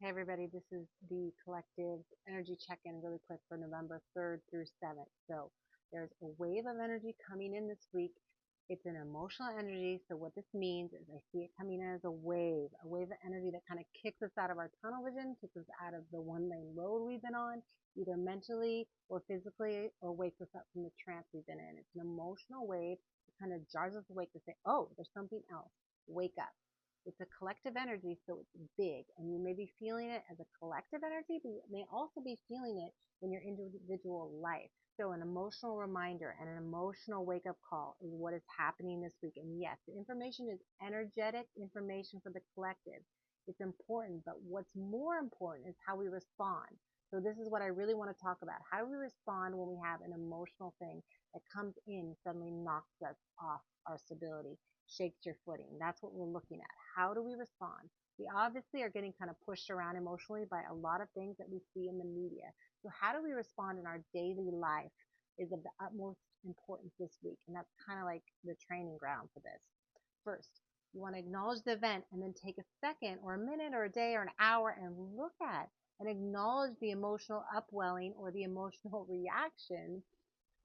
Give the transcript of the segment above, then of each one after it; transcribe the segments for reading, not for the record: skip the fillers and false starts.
Hey everybody, this is the collective energy check-in really quick for November 3rd through 7th. So there's a wave of energy coming in this week. It's an emotional energy. So what this means is I see it coming in as a wave of energy that kind of kicks us out of our tunnel vision, kicks us out of the one lane road we've been on, either mentally or physically, or wakes us up from the trance we've been in. It's an emotional wave that kind of jars us awake to say, oh, there's something else. Wake up. It's a collective energy, so it's big, and you may be feeling it as a collective energy, but you may also be feeling it in your individual life. So an emotional reminder and an emotional wake-up call is what is happening this week. And yes, the information is energetic information for the collective. It's important, but what's more important is how we respond. So this is what I really want to talk about. How do we respond when we have an emotional thing that comes in and suddenly knocks us off our stability, shakes your footing? That's what we're looking at. How do we respond? We obviously are getting kind of pushed around emotionally by a lot of things that we see in the media. So how do we respond in our daily life is of the utmost importance this week. And that's kind of like the training ground for this. First, you want to acknowledge the event and then take a second or a minute or a day or an hour and look at and acknowledge the emotional upwelling or the emotional reaction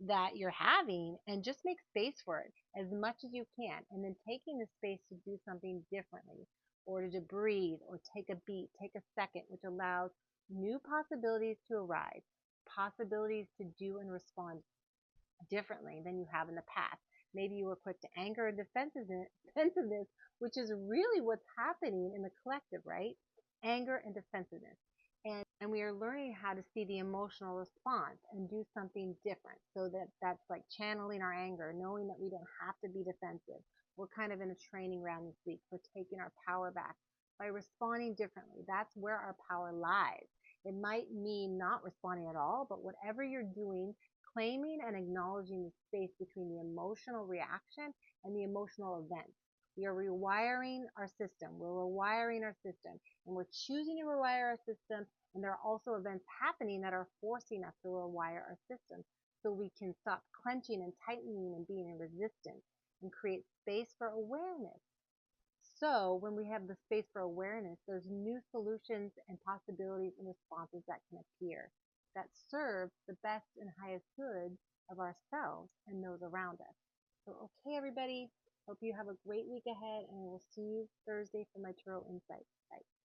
that you're having and just make space for it as much as you can. And then taking the space to do something differently or to breathe or take a beat, take a second, which allows new possibilities to arise, possibilities to do and respond differently than you have in the past. Maybe you were quick to anger and defensiveness, which is really what's happening in the collective, right? Anger and defensiveness. And we are learning how to see the emotional response and do something different. So that's like channeling our anger, knowing that we don't have to be defensive. We're kind of in a training ground this week for taking our power back by responding differently. That's where our power lies. It might mean not responding at all, but whatever you're doing, claiming and acknowledging the space between the emotional reaction and the emotional event. We are rewiring our system. We're rewiring our system, and we're choosing to rewire our system. And there are also events happening that are forcing us to rewire our system so we can stop clenching and tightening and being in resistance and create space for awareness. So when we have the space for awareness, there's new solutions and possibilities and responses that can appear that serve the best and highest good of ourselves and those around us. So, okay, everybody, hope you have a great week ahead, and we'll see you Thursday for my Tarot Insights. Bye.